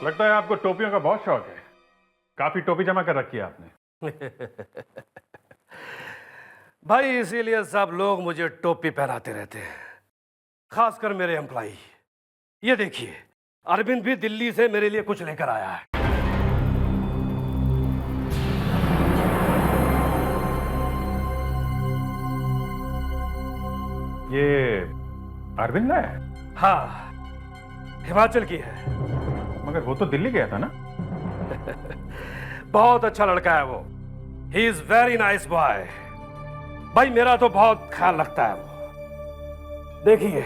लगता है आपको टोपियों का बहुत शौक है। काफी टोपी जमा कर रखी है आपने। भाई इसीलिए सब लोग मुझे टोपी पहनाते रहते हैं, खासकर मेरे एम्प्लॉई। ये देखिए, अरविंद भी दिल्ली से मेरे लिए कुछ लेकर आया है। ये अरविंद है? हाँ, हिमाचल की है। मगर वो तो दिल्ली गया था ना? बहुत अच्छा लड़का है वो। He is very nice boy. भाई मेरा तो बहुत ख्याल रखता है वो। देखिए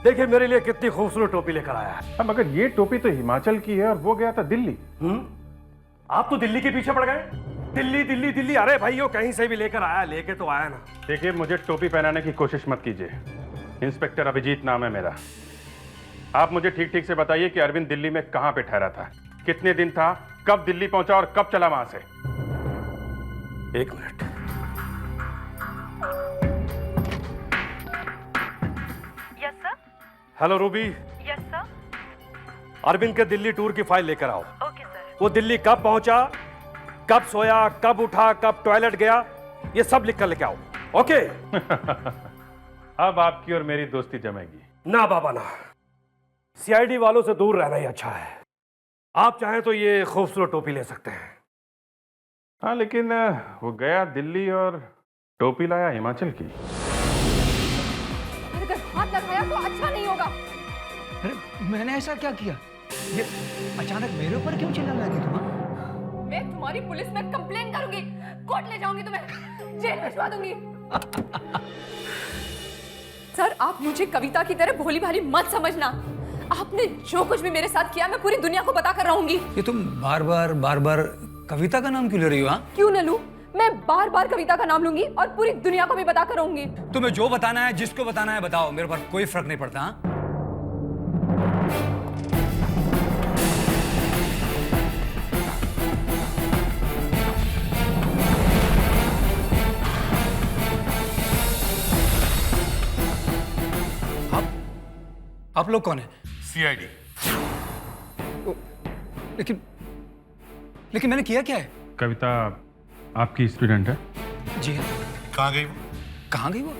देखिए मेरे लिए कितनी खूबसूरत टोपी लेकर आया है। हाँ, मगर ये टोपी तो हिमाचल की है और वो गया था दिल्ली। आप तो दिल्ली के पीछे पड़ गए। दिल्ली दिल्ली दिल्ली, अरे भाई वो कहीं से भी लेकर आया, लेके तो आया ना। देखिए, मुझे टोपी पहनाने की कोशिश मत कीजिए। इंस्पेक्टर अभिजीत नाम है मेरा। आप मुझे ठीक ठीक से बताइए कि अरविंद दिल्ली में कहां पे ठहरा था, कितने दिन था, कब दिल्ली पहुंचा और कब चला वहां से। एक minute. Yes sir. Hello Ruby. Yes sir. Arvind के दिल्ली टूर की फाइल लेकर आओ। Okay sir. वो दिल्ली कब पहुंचा, कब सोया, कब उठा, कब टॉयलेट गया, ये सब लिख कर लेके आओ। ओके। अब आपकी और मेरी दोस्ती जमेगी। ना बाबा ना, सीआईडी वालों से दूर रहना ही अच्छा है। आप चाहें तो ये खूबसूरत टोपी ले सकते हैं। हाँ, लेकिन वो गया दिल्ली और टोपी लाया हिमाचल की। अगर हाथ लगाया तो अच्छा नहीं होगा। अरे मैंने ऐसा क्या किया? ये अचानक मेरे ऊपर क्यों चिल्लाने लगी तुम? मैं तुम्हारी पुलिस में कंप्लेन करूंगी, कोर्ट ले जाऊंगी, तुम्हें जेल भिजवा दूंगी। सर, आप मुझे कविता की तरह भोली भाली मत समझना। आपने जो कुछ भी मेरे साथ किया मैं पूरी दुनिया को बता कर रहूंगी। ये तुम बार बार कविता का नाम क्यों ले रही हो? क्यों न लूं? मैं बार बार कविता का नाम लूंगी और पूरी दुनिया को भी बता कर रहूंगी। तुम्हें जो बताना है, जिसको बताना है बताओ, मेरे पर कोई फर्क नहीं पड़ता। हाँ? आप लोग कौन है? सीआईडी। लेकिन मैंने किया क्या है? कविता आपकी स्टूडेंट है? जी हाँ। कहाँ गई वो? कहाँ गई वो?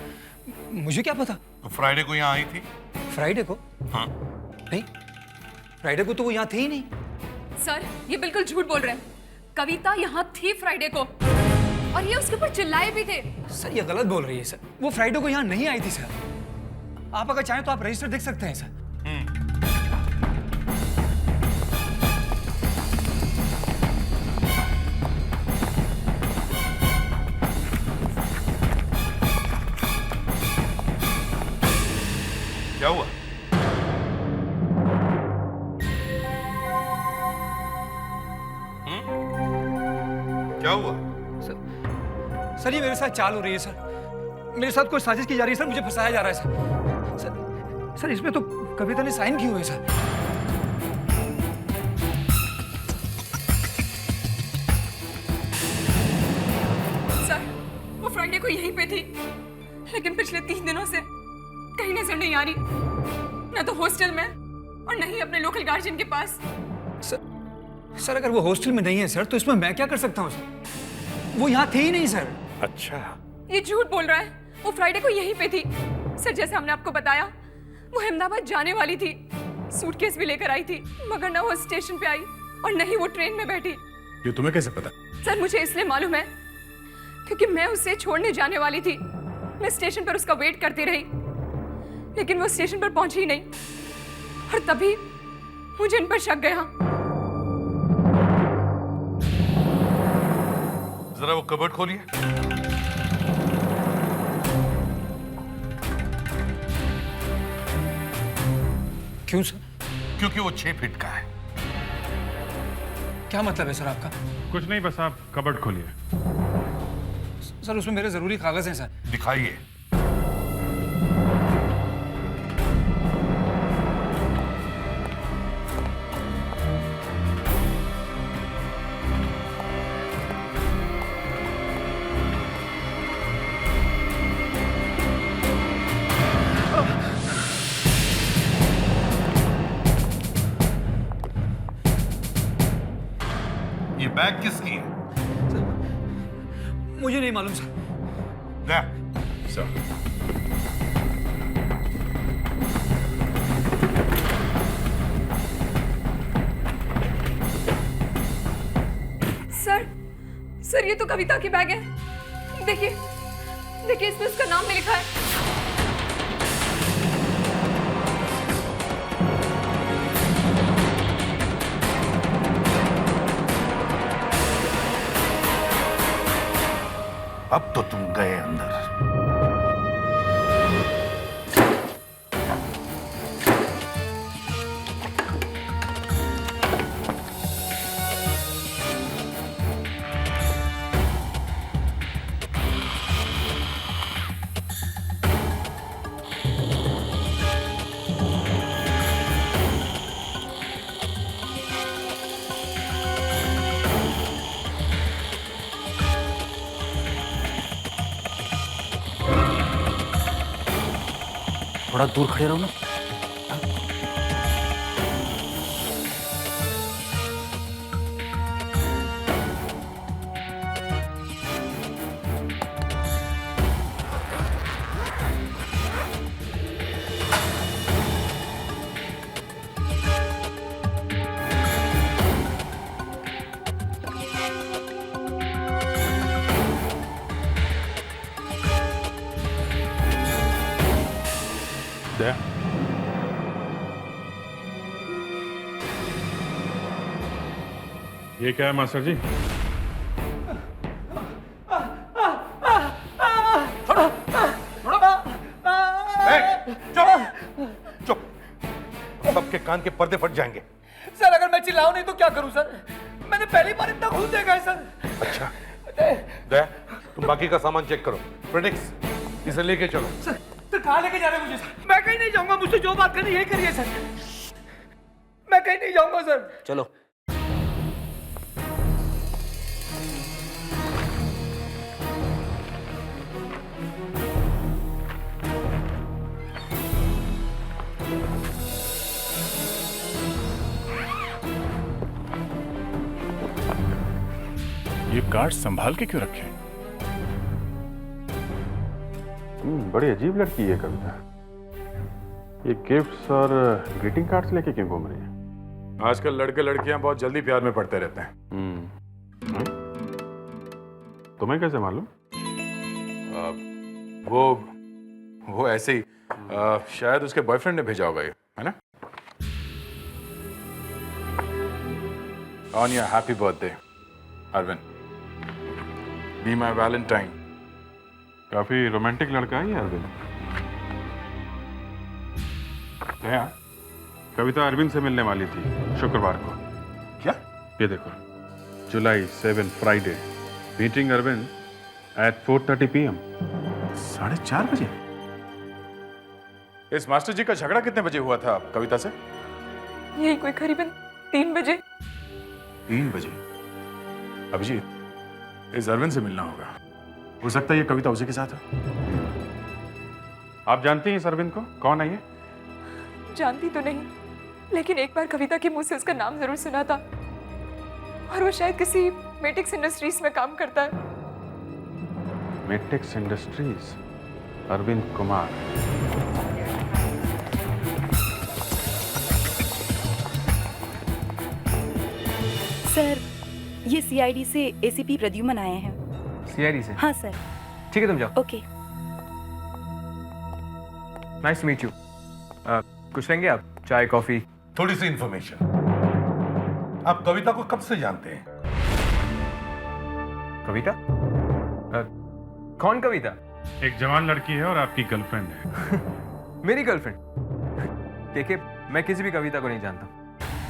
मुझे क्या पता। तो फ्राइडे को यहाँ आई थी। फ्राइडे को? हाँ। नहीं, फ्राइडे को तो वो यहाँ थी ही नहीं। सर, ये बिल्कुल झूठ बोल रहे हैं। कविता यहाँ थी फ्राइडे को और ये उसके ऊपर चिल्लाए भी थे। सर ये गलत बोल रही है सर। वो फ्राइडे को यहाँ नहीं आई थी सर। आप अगर चाहें तो आप रजिस्टर देख सकते हैं सर। क्या हुआ? क्या हुआ? सर ये मेरे साथ चाल हो रही है सर। मेरे साथ कोई साजिश की जा रही है सर। मुझे फंसाया जा रहा है सर। इसमें तो कविता ने साइन किए हुए हैं सर। सर, वो फ्राइडे को यहीं पे थी, लेकिन पिछले 3 दिनों से कहीं नजर नहीं आ रही। न तो हॉस्टल में और न ही अपने लोकल गार्जियन के पास। सर अगर वो हॉस्टल में नहीं है सर, तो इसमें मैं क्या कर सकता हूँ सर? वो यहाँ थी ही नहीं सर। अच्छा, ये झूठ बोल रहा है। वो फ्राइडे को यहीं पे थी। सर, जैसे हमने आपको बताया, वो अहमदाबाद जाने वाली थी। सूटकेस भी लेकर आई थी, मगर न वो स्टेशन पे आई और न ही वो ट्रेन में बैठी। ये तुम्हें कैसे पता? सर, मुझे इसलिए मालूम है क्योंकि मैं उसे छोड़ने जाने वाली थी। मैं स्टेशन पर उसका वेट करती रही, लेकिन वो स्टेशन पर पहुंची ही नहीं और तभी मुझे इन पर शक गया। जरा वो कबर्ड खोलिए। क्यों सर? क्योंकि वो 6 फीट का है। क्या मतलब है सर आपका? कुछ नहीं, बस आप कबर्ड खोलिए। सर उसमें मेरे जरूरी कागज हैं सर। दिखाइए। बैग किसकी है? मुझे नहीं मालूम सर। दया, सर सर सर ये तो कविता की बैग है। देखिए देखिए इसमें उसका नाम भी लिखा है। अब तो तुम गए अंदर। थोड़ा दूर खड़े रहो ना। दया, ये क्या है मास्टर जी? चुप! सबके कान के पर्दे फट जाएंगे। सर अगर मैं चिल्लाऊं नहीं तो क्या करूं सर? मैंने पहली बार इतना खून देखा है सर। अच्छा, दया, तुम बाकी का सामान चेक करो। प्रेडिक्स, इसे लेके चलो। सर कहाँ लेके जा रहे हैं मुझे सर? मैं कहीं नहीं जाऊंगा, मुझसे जो बात करनी यही करिए सर। मैं कहीं नहीं जाऊंगा सर। चलो। ये कार्ड संभाल के क्यों रखे? बड़ी अजीब लड़की है कविता। ये गिफ्ट्स और ग्रीटिंग कार्ड्स लेके क्यों घूम रही है? आजकल लड़के लड़कियां बहुत जल्दी प्यार में पड़ते रहते हैं। तुम्हें कैसे मालूम? वो ऐसे ही शायद उसके बॉयफ्रेंड ने भेजा होगा ये, है ना? On your happy birthday Arvind, be my valentine. काफी रोमांटिक लड़का है ये अरविंद। क्या? कविता अरविंद से मिलने वाली थी शुक्रवार को। क्या? ये देखो, July 7 Friday, meeting Arvind at 4:30 PM। 4:30 बजे? इस मास्टर जी का झगड़ा कितने बजे हुआ था कविता से? यही कोई करीबन 3 बजे। 3 बजे? अभिजीत, इस अरविंद से मिलना होगा। हो सकता है ये कविता उसी के साथ हो। आप जानती हैं इस अरविंद को? कौन है ये? जानती तो नहीं, लेकिन एक बार कविता के मुंह से उसका नाम जरूर सुना था, और वो शायद किसी मेटिक्स इंडस्ट्रीज में काम करता है। मेटिक्स इंडस्ट्रीज, अरविंद कुमार। सर, ये सीआईडी से एसीपी प्रद्युमन आए हैं। सीआईडी से? हाँ सर। ठीक है, तुम जाओ। Okay. Nice to meet you. कुछ लेंगे आप? चाय, कॉफी? थोड़ी सी इंफॉर्मेशन। आप कविता को कब से जानते हैं? कविता? कौन कविता? एक जवान लड़की है और आपकी गर्लफ्रेंड है। मेरी गर्लफ्रेंड? देखिए, मैं किसी भी कविता को नहीं जानता।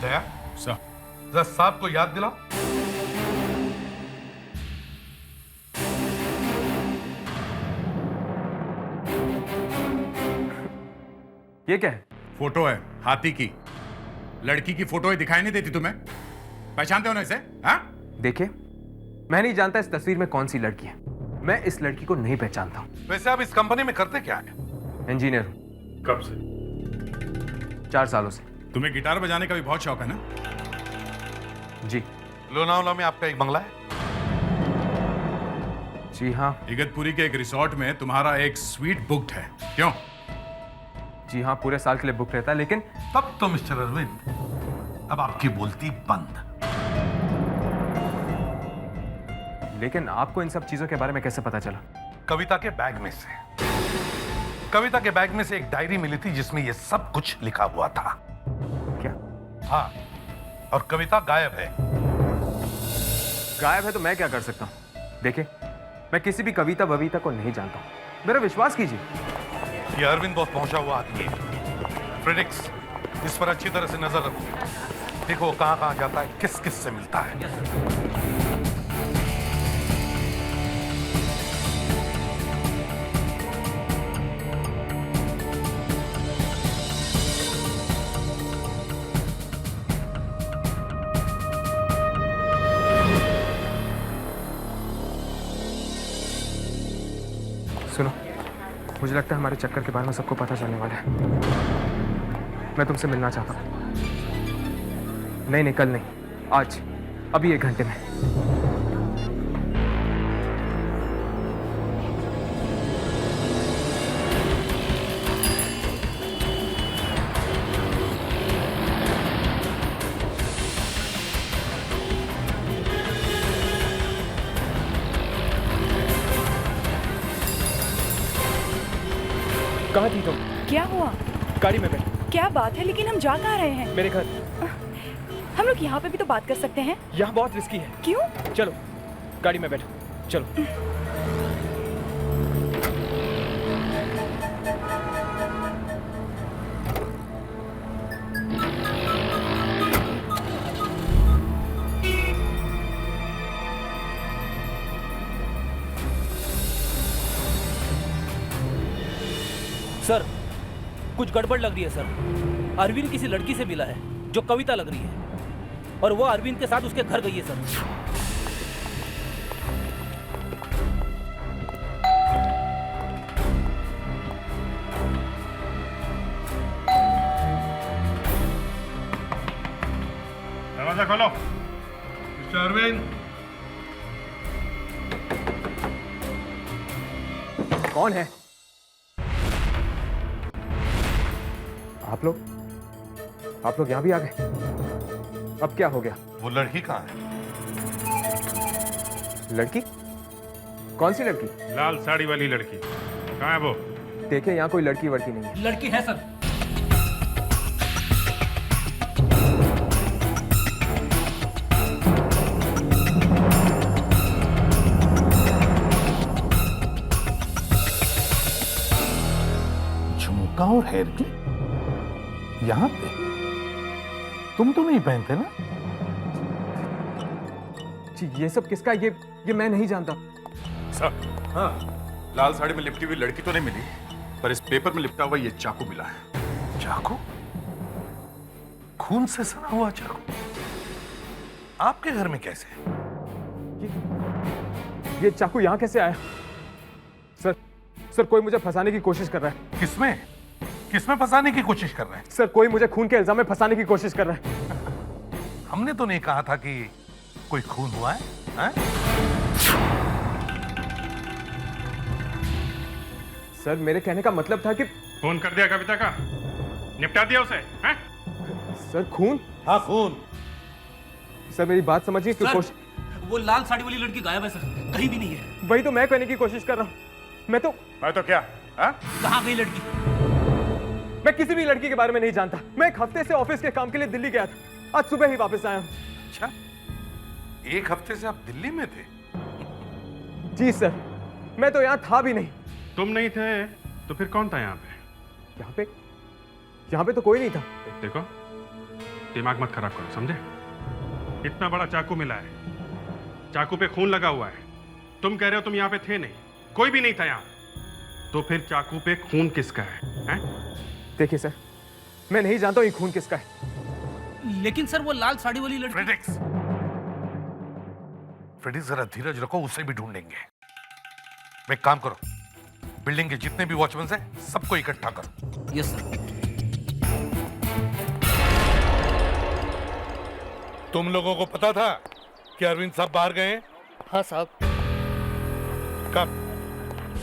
दया, सर, जरा साहब को याद दिलाओ। ये क्या है? फोटो है हाथी की। लड़की की फोटो ही दिखाई नहीं देती तुम्हें? पहचानते हो ना इसे? हाँ? देखिए, मैं नहीं जानता इस तस्वीर में कौन सी लड़की है। मैं इस लड़की को नहीं पहचानता हूँ। वैसे आप इस कंपनी में करते क्या है? इंजीनियर हूँ। कब से? 4 सालों से। तुम्हें गिटार बजाने का भी बहुत शौक है ना? जी। लोनावला में आपका एक बंगला है? जी हाँ। इगतपुरी के एक रिसोर्ट में तुम्हारा एक स्वीट बुक्ड है, क्यों? जी हाँ, पूरे साल के लिए बुक रहता है, लेकिन तब तो मिस्टर अरविंद अब आपकी बोलती बंद। लेकिन आपको इन सब चीजों के बारे में कैसे पता चला? कविता के बैग में से। कविता के बैग में से एक डायरी मिली थी जिसमें यह सब कुछ लिखा हुआ था। क्या? हाँ, और कविता गायब है। गायब है तो मैं क्या कर सकता हूँ? देखिए, मैं किसी भी कविता बबीता को नहीं जानता हूँ, मेरा विश्वास कीजिए। यह अरविंद बॉस पहुंचा हुआ आदमी है। फ्रेडिक्स, इस पर अच्छी तरह से नजर रखो। देखो कहां कहां जाता है, किस किस से मिलता है। सुनो, मुझे लगता है हमारे चक्कर के बारे में सबको पता चलने वाला है। मैं तुमसे मिलना चाहता हूँ। नहीं नहीं, कल नहीं, आज, अभी 1 घंटे में। कहाँ थी तुम? क्या हुआ? गाड़ी में बैठ। क्या बात है, लेकिन हम जा कहाँ रहे हैं? मेरे घर। हम लोग यहाँ पे भी तो बात कर सकते हैं। यहाँ बहुत रिस्की है। क्यों? चलो, गाड़ी में बैठो, चलो। सर, कुछ गड़बड़ लग रही है सर। अरविंद किसी लड़की से मिला है जो कविता लग रही है, और वो अरविंद के साथ उसके घर गई है सर। दरवाजा खोलो। मिस्टर अरविंद, कौन है? आप लोग यहाँ भी आ गए? अब क्या हो गया? वो लड़की कहाँ है? लड़की? कौन सी लड़की? लाल साड़ी वाली लड़की कहाँ है वो? देखिए, यहाँ कोई लड़की वड़की नहीं है। लड़की है सर। झुमका और हेयर की यहाँ पे? तुम तो नहीं पहनते ना? जी, ये सब किसका? ये मैं नहीं जानता। सर, हाँ, लाल साड़ी में लिपटी हुई लड़की तो नहीं मिली, पर इस पेपर में लिपटा हुआ ये चाकू मिला है। चाकू? खून से सना हुआ चाकू आपके घर में कैसे? ये चाकू यहाँ कैसे आया? सर, कोई मुझे फंसाने की कोशिश कर रहा है। किसमें? किसमें फंसाने की कोशिश कर रहे हैं? सर, कोई मुझे खून के इल्जाम में फंसाने की कोशिश कर रहा है। हमने तो नहीं कहा था कि कोई खून हुआ है, हैं? सर, मेरे कहने का मतलब था कि फोन कर दिया कविता का? निपटा दिया उसे? हैं? सर, खून? हाँ, खून। सर, मेरी बात समझिए। सर, वो लाल साड़ी वाली लड़की गायब है सर, कहीं भी नहीं है। वही तो मैं कहने की कोशिश कर रहा हूँ। मैं तो क्या? हाँ? कहाँ गई लड़की? मैं किसी भी लड़की के बारे में नहीं जानता। मैं 1 हफ्ते से ऑफिस के काम के लिए दिल्ली गया था, आज सुबह ही वापस आया हूँ। अच्छा, 1 हफ्ते से आप दिल्ली में थे? जी सर, मैं तो यहाँ था भी नहीं। तुम नहीं थे तो फिर कौन था यहाँ पे? यहाँ पे तो कोई नहीं था। देखो, दिमाग मत खराब करो, समझे? इतना बड़ा चाकू मिला है, चाकू पे खून लगा हुआ है। तुम कह रहे हो तुम यहाँ पे थे नहीं, कोई भी नहीं था यहाँ, तो फिर चाकू पे खून किसका है? देखिए सर, मैं नहीं जानता हूँ ये खून किसका है। लेकिन सर, वो लाल साड़ी वाली लड़की। फ्रेडिक्स, जरा धीरज रखो, उसे भी ढूंढेंगे। एक काम करो, बिल्डिंग के जितने भी वॉचमैन हैं, सबको इकट्ठा करो। Yes sir. तुम लोगों को पता था कि अरविंद साहब बाहर गए हैं? हाँ साहब।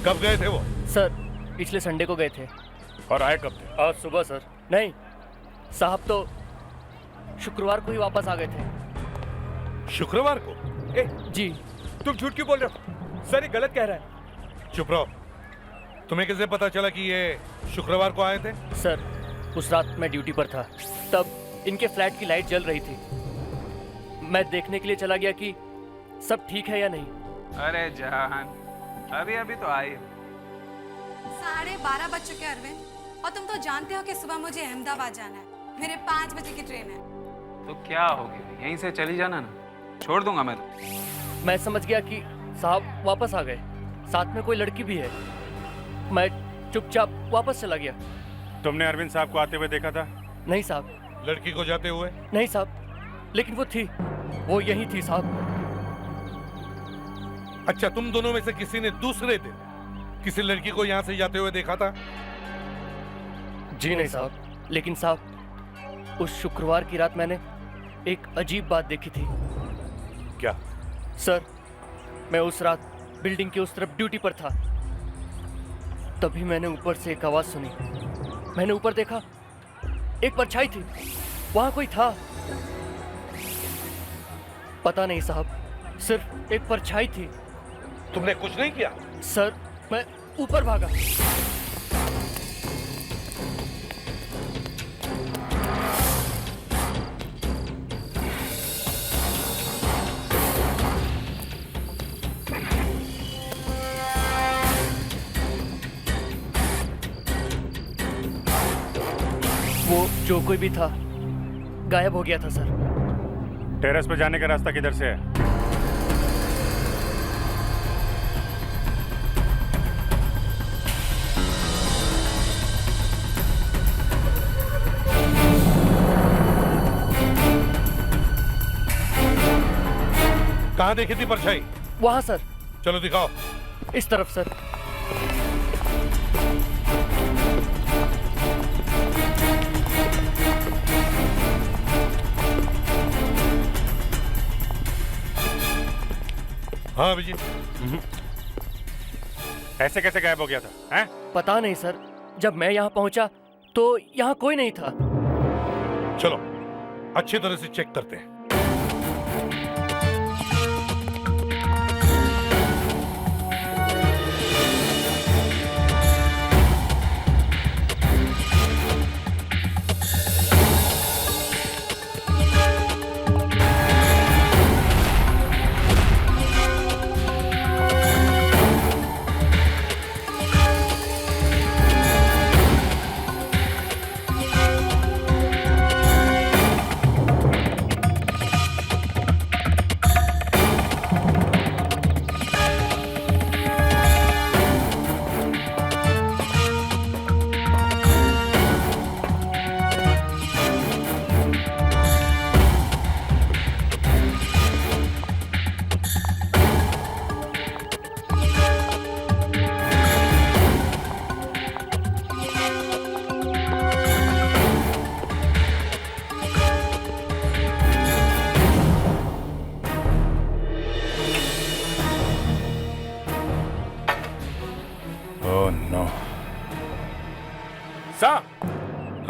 कब गए थे वो? सर पिछले संडे को गए थे। और आए कब थे? आज सुबह सर। नहीं साहब, तो शुक्रवार को ही वापस आ गए थे। शुक्रवार को? जी। तुम झूठ क्यों बोल रहे हो? सर ये गलत कह रहा है। चुप रहो। तुम्हें कैसे पता चला कि ये शुक्रवार को आए थे? सर उस रात मैं ड्यूटी पर था, तब इनके फ्लैट की लाइट जल रही थी। मैं देखने के लिए चला गया कि सब ठीक है या नहीं। अरे जहान, अभी अभी तो आई। 12:30 बज चुके हैं अरविंद, और तुम तो जानते हो कि सुबह मुझे अहमदाबाद जाना है। मेरे 5 बजे की ट्रेन है। तो क्या हो गया, यहीं से चली जाना ना, छोड़ दूंगा मैं तो। मैं समझ गया कि साहब वापस आ गए, साथ में कोई लड़की भी है। मैं चुपचाप वापस चला गया। तुमने अरविंद साहब को आते हुए देखा था? नहीं साहब। लड़की को जाते हुए? नहीं साहब, लेकिन वो थी, वो यही थी साहब। अच्छा, तुम दोनों में से किसी ने दूसरे दिन किसी लड़की को यहाँ से जाते हुए देखा था? जी नहीं साहब, लेकिन साहब उस शुक्रवार की रात मैंने एक अजीब बात देखी थी। क्या? सर मैं उस रात बिल्डिंग के उस तरफ ड्यूटी पर था, तभी मैंने ऊपर से एक आवाज सुनी। मैंने ऊपर देखा, एक परछाई थी, वहां कोई था। पता नहीं साहब, सिर्फ एक परछाई थी। तुमने कुछ नहीं किया? सर मैं ऊपर भागा। वो जो कोई भी था गायब हो गया था सर। टेरेस पे जाने का रास्ता किधर से है? कहाँ देखी थी परछाई? वहां सर। चलो दिखाओ। इस तरफ सर। हाँ अभिजीत। ऐसे कैसे गायब हो गया था? हैं? पता नहीं सर, जब मैं यहाँ पहुंचा तो यहाँ कोई नहीं था। चलो अच्छी तरह से चेक करते हैं।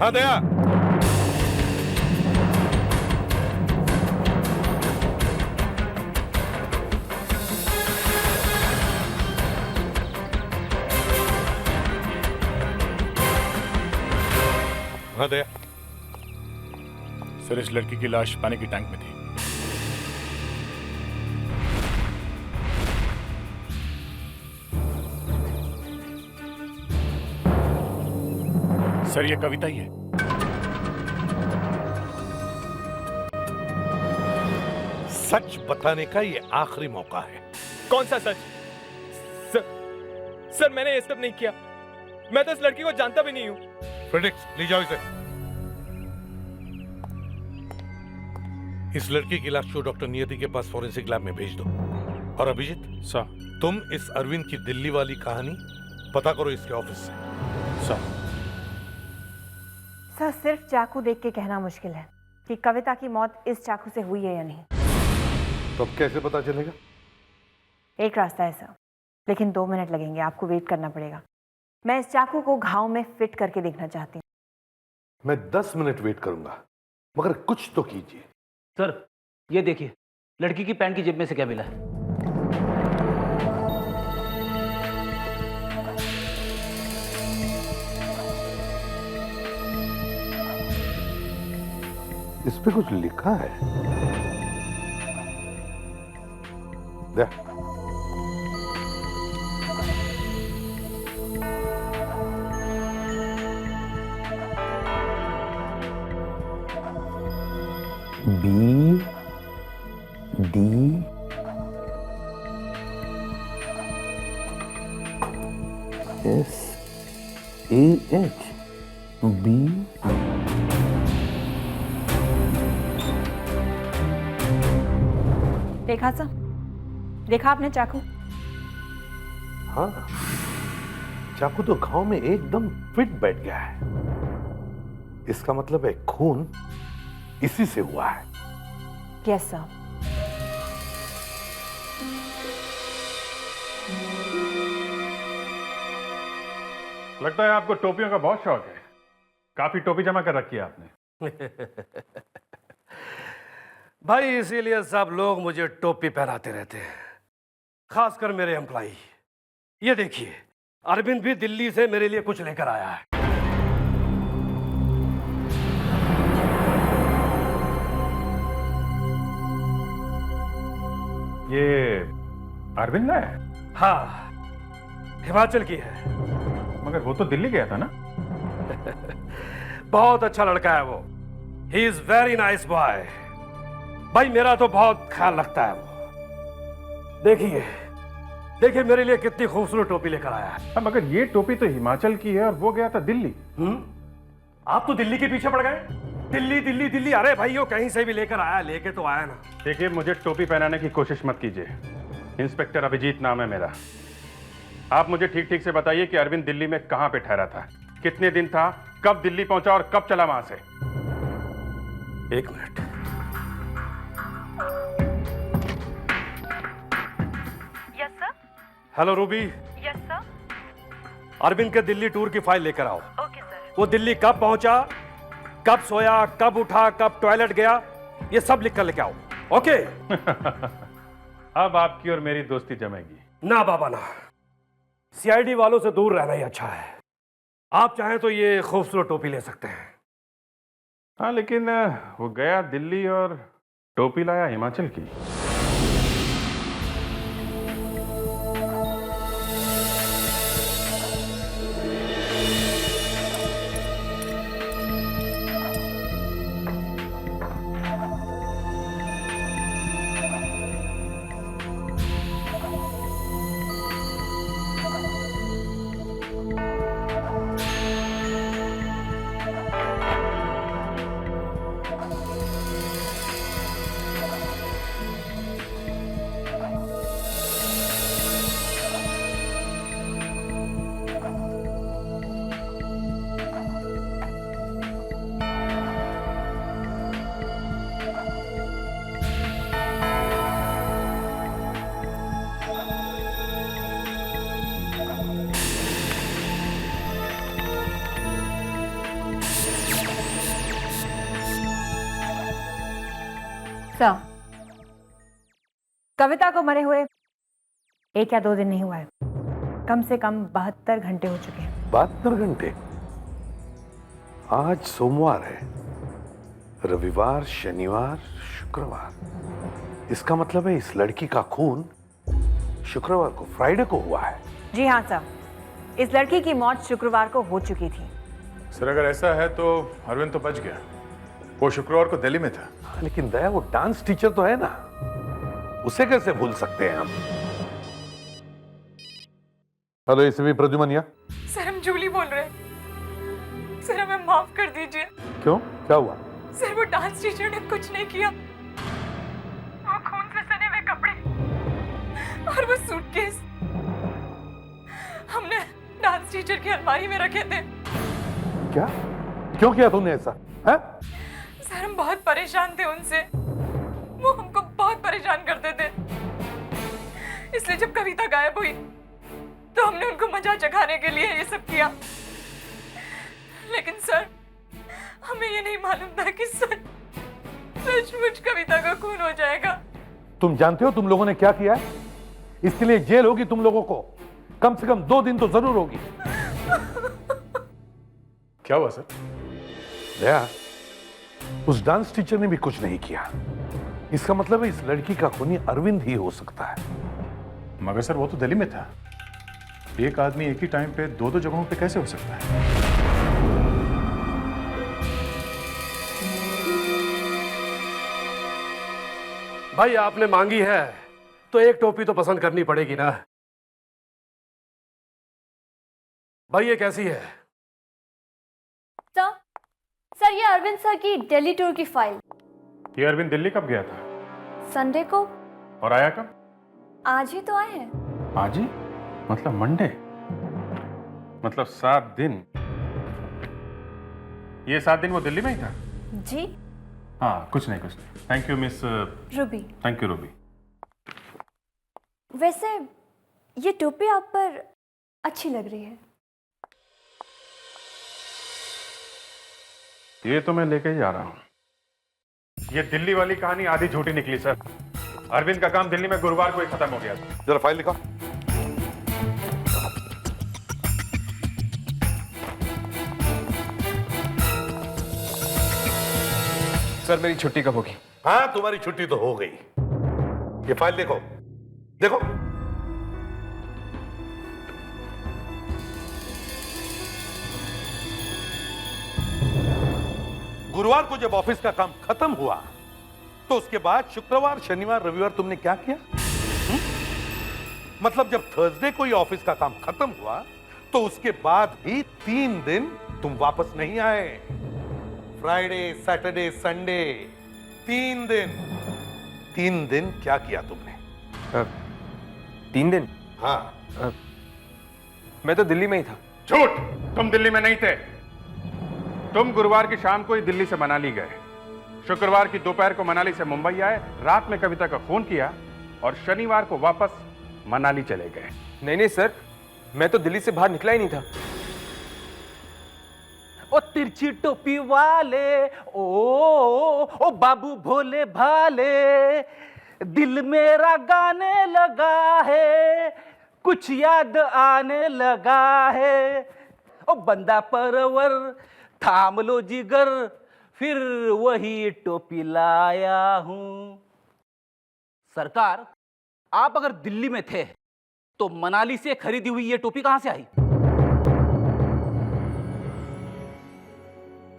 हाँ दया। हाँ दया। सर, इस लड़की की लाश पानी की टैंक में थी। सर, ये कविता ही है। सच बताने का ये आखिरी मौका है। कौन सा सच? सर मैंने ये सब नहीं किया। मैं तो इस लड़की को जानता भी नहीं हूँ। फ्रेडिक्स, ले जाओ इसे। इस लड़की की लाश को डॉक्टर नियति के पास फॉरेंसिक लैब में भेज दो। और अभिजीत सर, तुम इस अरविंद की दिल्ली वाली कहानी पता करो इसके ऑफिस से। सर सिर्फ चाकू देख के कहना मुश्किल है कि कविता की मौत इस चाकू से हुई है या नहीं। तो अब कैसे पता चलेगा? एक रास्ता है सर, लेकिन 2 मिनट लगेंगे, आपको वेट करना पड़ेगा। मैं इस चाकू को घाव में फिट करके देखना चाहती हूँ। मैं 10 मिनट वेट करूंगा, मगर कुछ तो कीजिए। सर ये देखिए, लड़की की पैंट की जेब में से क्या मिला है? इस पे कुछ लिखा है। दे। B D S A H B देखा सर, देखा आपने चाकू? हाँ, चाकू तो घाव में एकदम फिट बैठ गया है। इसका मतलब है खून इसी से हुआ है। Yes sir. लगता है आपको टोपियों का बहुत शौक है। काफी टोपी जमा कर रखी है आपने। भाई इसीलिए सब लोग मुझे टोपी पहनाते रहते हैं, खासकर मेरे एम्प्लॉई। ये देखिए, अरविंद भी दिल्ली से मेरे लिए कुछ लेकर आया है। ये अरविंद है? हाँ, हिमाचल की है। मगर वो तो दिल्ली गया था ना? बहुत अच्छा लड़का है वो। He is very nice boy. भाई मेरा तो बहुत ख्याल रखता है वो। देखिए देखिए मेरे लिए कितनी खूबसूरत टोपी लेकर आया है। हाँ, मगर ये टोपी तो हिमाचल की है और वो गया था दिल्ली। आप तो दिल्ली के पीछे पड़ गए। दिल्ली दिल्ली दिल्ली, अरे भाई वो कहीं से भी लेकर आया, लेके तो आया ना। देखिए, मुझे टोपी पहनाने की कोशिश मत कीजिए। इंस्पेक्टर अभिजीत नाम है मेरा। आप मुझे ठीक ठीक से बताइए कि अरविंद दिल्ली में कहां पे ठहरा था, कितने दिन था, कब दिल्ली पहुंचा और कब चला वहां से। 1 मिनट। Yes sir. Hello Ruby. Yes sir. Arvind के दिल्ली टूर की फाइल लेकर आओ। Okay sir. वो दिल्ली कब पहुंचा, कब सोया, कब उठा, कब टॉयलेट गया, ये सब लिख कर लेके आओ। ओके। अब आपकी और मेरी दोस्ती जमेगी। ना बाबा ना, सीआईडी वालों से दूर रहना ही अच्छा है। आप चाहें तो ये खूबसूरत टोपी ले सकते हैं। हाँ, लेकिन वो गया दिल्ली और टोपी लाया हिमाचल की। सर, कविता को मरे हुए 1 या 2 दिन नहीं हुआ है, कम से कम 72 घंटे हो चुके हैं। 72 घंटे? आज सोमवार है, रविवार, शनिवार, शुक्रवार। इसका मतलब है इस लड़की का खून शुक्रवार को, फ्राइडे को हुआ है। जी हाँ सर, इस लड़की की मौत शुक्रवार को हो चुकी थी। सर, अगर ऐसा है तो अरविंद तो बच गया। वो शुक्रवार को दिल्ली में था। लेकिन दया, वो डांस टीचर तो है ना, उसे कैसे भूल सकते हैं हम? Hello ACP Pradyuman. सर, हम जूली बोल रहे हैं। सर, हमें माफ कर दीजिए। क्यों, क्या हुआ? सर, वो डांस टीचर ने कुछ नहीं किया। वो खून से सने हुए कपड़े और वो सूटकेस हमने डांस टीचर की अलमारी में रखे थे। क्या? क्यों किया तुमने ऐसा? है? सर, हम बहुत परेशान थे उनसे। वो हमको बहुत परेशान करते थे, इसलिए जब कविता गायब हुई तो हमने उनको मजा चखाने के लिए ये सब किया। लेकिन सर, हमें ये नहीं मालूम था कि सचमुच कविता का खून हो जाएगा। तुम जानते हो तुम लोगों ने क्या किया है? इसके लिए जेल होगी तुम लोगों को, कम से कम 2 दिन तो जरूर होगी। क्या हुआ सर? दया, उस डांस टीचर ने भी कुछ नहीं किया। इसका मतलब है इस लड़की का खूनी अरविंद ही हो सकता है। मगर सर वो तो दिल्ली में था। एक आदमी एक ही टाइम पे 2 जगहों पे कैसे हो सकता है? भाई आपने मांगी है तो एक टोपी तो पसंद करनी पड़ेगी ना। भाई ये कैसी है? सर ये अरविंद सर की दिल्ली टूर की फाइल। ये अरविंद दिल्ली कब गया था? संडे को। और आया कब? आज ही तो आए हैं। आज ही? मतलब मंडे? मतलब 7 दिन? ये 7 दिन वो दिल्ली में ही था? जी हाँ, कुछ नहीं। Thank you miss Ruby. Thank you Ruby. वैसे ये टोपी आप पर अच्छी लग रही है। ये तो मैं लेके ही जा रहा हूं। ये दिल्ली वाली कहानी आधी झूठी निकली सर। अरविंद का काम दिल्ली में गुरुवार को ही खत्म हो गया था। जरा फाइल लिखा। सर मेरी छुट्टी कब होगी? हाँ, तुम्हारी छुट्टी तो हो गई। ये फाइल देखो, देखो। गुरुवार को जब ऑफिस का काम खत्म हुआ तो उसके बाद शुक्रवार, शनिवार, रविवार तुमने क्या किया? मतलब जब थर्सडे को ही ऑफिस का काम खत्म हुआ तो उसके बाद भी 3 दिन तुम वापस नहीं आए। फ्राइडे, सैटरडे, संडे, 3 दिन। 3 दिन क्या किया तुमने? 3 दिन? हाँ। मैं तो दिल्ली में ही था। झूठ! तुम दिल्ली में नहीं थे। तुम गुरुवार की शाम को ही दिल्ली से मनाली गए, शुक्रवार की दोपहर को मनाली से मुंबई आए, रात में कविता का फोन किया और शनिवार को वापस मनाली चले गए। नहीं सर, मैं तो दिल्ली से बाहर निकला ही नहीं था। ओ तिरछी टोपी वाले, ओ बाबू भोले भाले, दिल मेरा गाने लगा है, कुछ याद आने लगा है। ओ बंदा परवर थाम लो जिगर, फिर वही टोपी लाया हूं। सरकार, आप अगर दिल्ली में थे तो मनाली से खरीदी हुई ये टोपी कहां से आई?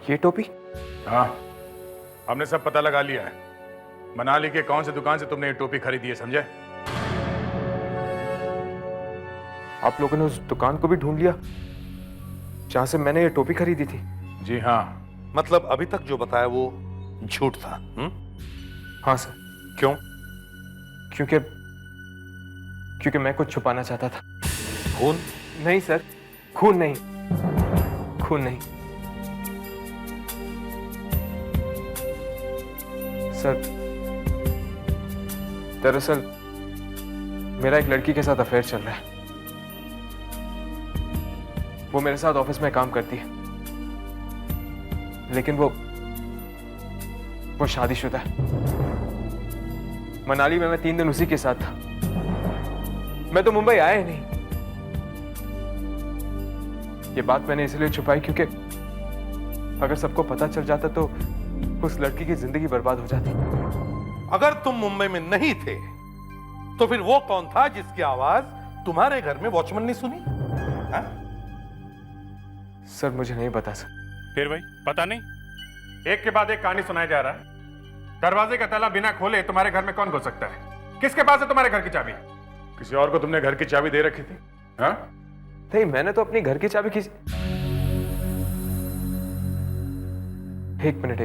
ये टोपी? हाँ, हमने सब पता लगा लिया है। मनाली के कौन से दुकान से तुमने ये टोपी खरीदी है, समझे? आप लोगों ने उस दुकान को भी ढूंढ लिया जहां से मैंने ये टोपी खरीदी थी? जी हाँ। मतलब अभी तक जो बताया वो झूठ था? हाँ सर। क्यों? क्योंकि मैं कुछ छुपाना चाहता था। खून? नहीं सर, खून नहीं। सर, दरअसल मेरा एक लड़की के साथ अफेयर चल रहा है। वो मेरे साथ ऑफिस में काम करती है, लेकिन वो शादीशुदा है। मनाली में मैं 3 दिन उसी के साथ था। मैं तो मुंबई आया ही नहीं। ये बात मैंने इसलिए छुपाई क्योंकि अगर सबको पता चल जाता तो उस लड़की की जिंदगी बर्बाद हो जाती। अगर तुम मुंबई में नहीं थे तो फिर वो कौन था जिसकी आवाज तुम्हारे घर में वॉचमैन ने सुनी? हाँ? सर मुझे नहीं पता सर। फिर भाई पता नहीं? एक के बाद एक कहानी सुनाया जा रहा है। दरवाजे का ताला बिना खोले तुम्हारे घर में कौन घुस सकता है? किसके पास है तुम्हारे घर की चाबी? किसी और को तुमने घर की चाबी दे रखी थी? हाँ? नहीं, मैंने तो अपनी घर की चाबी किसी... एक मिनट।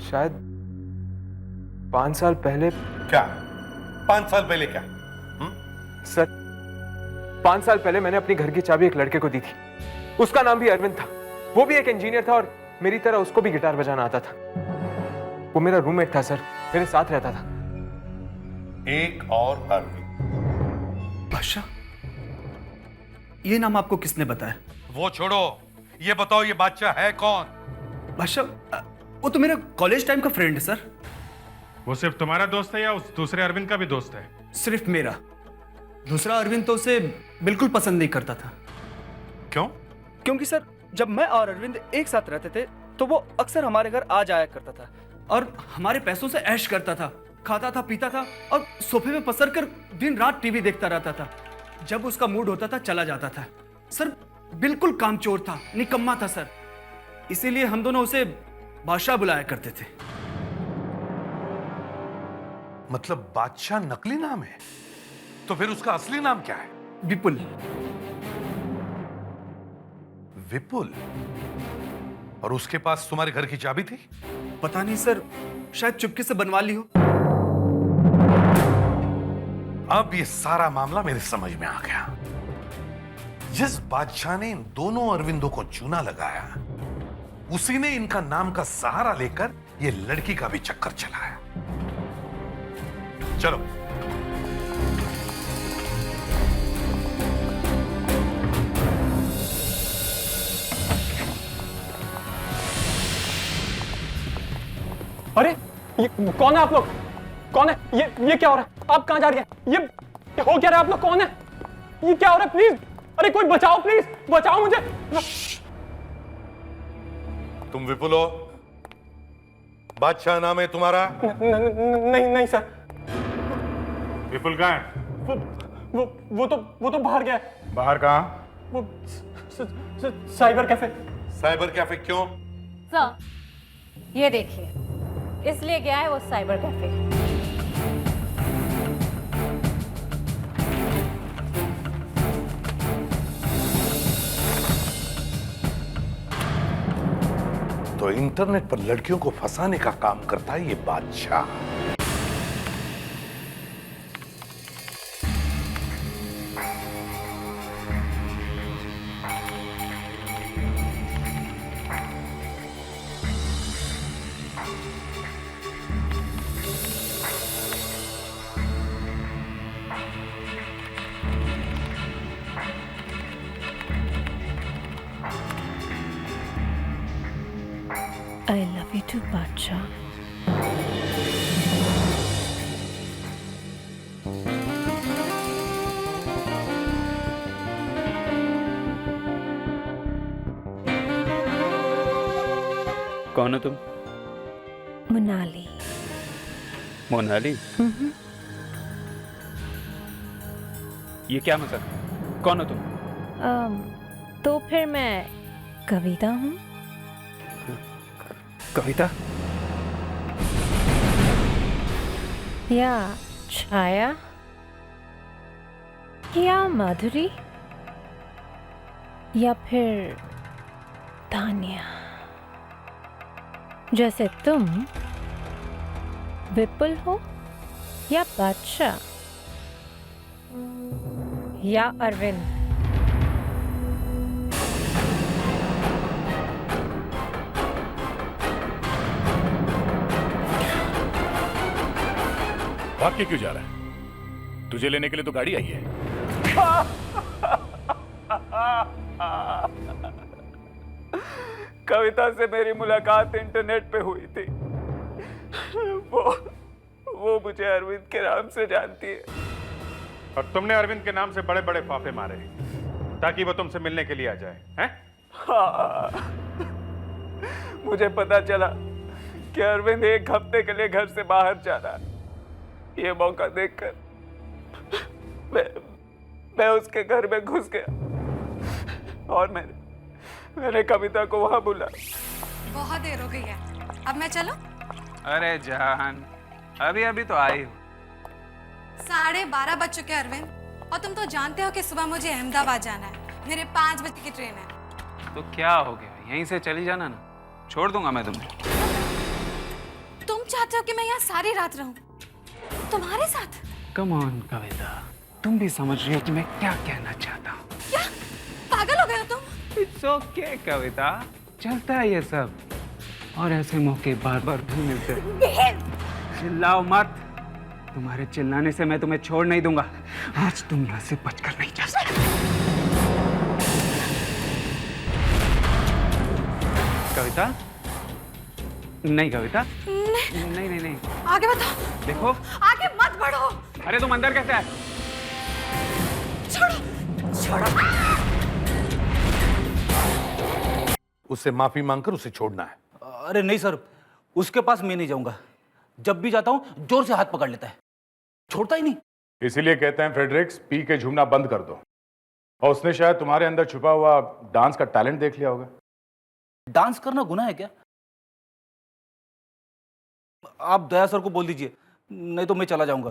शायद 5 साल पहले। क्या 5 साल पहले? क्या सर, 5 साल पहले मैंने अपनी घर की चाबी एक लड़के को दी थी। उसका नाम भी अरविंद था। वो भी एक इंजीनियर था और मेरी तरह उसको भी गिटार बजाना आता था। वो मेरा रूममेट था सर। मेरे साथ रहता था। एक और अरविंद। बादशाह, ये नाम आपको किसने बताया? वो छोड़ो, ये बताओ ये बादशाह है कौन? बादशाह, वो तो मेरा कॉलेज टाइम का फ्रेंड है सर। वो सिर्फ तुम्हारा दोस्त है या उस दूसरे अरविंद का भी दोस्त है? सिर्फ मेरा। दूसरा अरविंद तो उसे बिल्कुल पसंद नहीं करता था। क्यों? क्योंकि सर जब मैं और अरविंद एक साथ रहते थे तो वो अक्सर हमारे घर आ जाया करता था और हमारे पैसों से ऐश करता था, खाता था, पीता था और सोफे में पसर कर दिन रात टीवी देखता रहता था। जब उसका मूड होता था चला जाता था। सर बिल्कुल कामचोर था, निकम्मा था सर। इसीलिए हम दोनों उसे बादशाह बुलाया करते थे। मतलब बादशाह नकली नाम है? तो फिर उसका असली नाम क्या है? विपुल। विपुल? और उसके पास तुम्हारे घर की चाबी थी? पता नहीं सर, शायद चुपके से बनवा ली हो। अब ये सारा मामला मेरे समझ में आ गया। जिस बादशाह ने इन दोनों अरविंदों को चूना लगाया, उसी ने इनका नाम का सहारा लेकर ये लड़की का भी चक्कर चलाया। चलो। अरे ये कौन है आप लोग? कौन है ये क्या हो रहा है? आप कहां जा रही हैं? ये हो क्या रहा है? आप लोग कौन है? ये क्या हो रहा है? प्लीज, अरे कोई बचाओ, प्लीज बचाओ मुझे। तुम विपुल हो? बादशाह नाम है तुम्हारा? नहीं सर। विपुल कहाँ है? वो तो बाहर गया है। बाहर कहाँ? वो साइबर कैफे। साइबर कैफे क्यों? सर, ये देखिए, इसलिए गया है वो साइबर कैफे। तो इंटरनेट पर लड़कियों को फंसाने का काम करता है ये बादशाह। I love you too, बादशाह। कौन हो तुम? मोनाली। मोनाली? ये क्या मतलब? कौन हो तुम? तो फिर मैं कविता हूँ। कविता? या छाया, या माधुरी, या फिर तान्या। जैसे तुम विपुल हो, या बादशाह, या अरविंद। भाग के क्यों जा रहा है? तुझे लेने के लिए तो गाड़ी आई है। कविता से मेरी मुलाकात इंटरनेट पे हुई थी। वो मुझे अरविंद के नाम से जानती है। और तुमने अरविंद के नाम से बड़े बड़े फाफे मारे ताकि वो तुमसे मिलने के लिए आ जाए, हैं? हाँ। मुझे पता चला कि अरविंद एक हफ्ते के लिए घर से बाहर जा रहा है। ये मौका देखकर मैं उसके घर में घुस गया और मैंने कविता को वहां बुला। बहुत देर हो गई है, अब मैं चलूं? अरे जान, अभी अभी तो आई हो। 12:30 बज चुके अरविंद, और तुम तो जानते हो कि सुबह मुझे अहमदाबाद जाना है। मेरे 5 बजे की ट्रेन है। तो क्या हो गया? यहीं से चली जाना ना, छोड़ दूंगा मैं तुम्हें। तुम चाहते हो कि मैं यहाँ सारी रात रहूं तुम्हारे साथ? कम ऑन कविता, तुम भी समझ रही हो कि मैं क्या कहना चाहता हूँ। क्या पागल हो गए हो तुम? इट्स ओके कविता, चलता है ये सब, और ऐसे मौके बार बार भी मिलते हैं। चिल्लाओ मत। तुम्हारे चिल्लाने से मैं तुम्हें छोड़ नहीं दूंगा। आज तुम यहाँ से बचकर नहीं जा सकते। कविता, नहीं कविता, नहीं नहीं नहीं, आगे बताओ। देखो आगे मत बढ़ो। अरे तुम अंदर कैसे आए? छोड़ो छोड़ो। उससे माफी मांगकर उसे छोड़ना है। अरे नहीं सर, उसके पास मैं नहीं जाऊंगा। जब भी जाता हूं जोर से हाथ पकड़ लेता है, छोड़ता ही नहीं। इसीलिए कहते हैं फ्रेडरिक्स, पी के झूमना बंद कर दो। और उसने शायद तुम्हारे अंदर छुपा हुआ डांस का टैलेंट देख लिया होगा। डांस करना गुनाह है क्या? आप दया सर को बोल दीजिए, नहीं तो मैं चला जाऊंगा।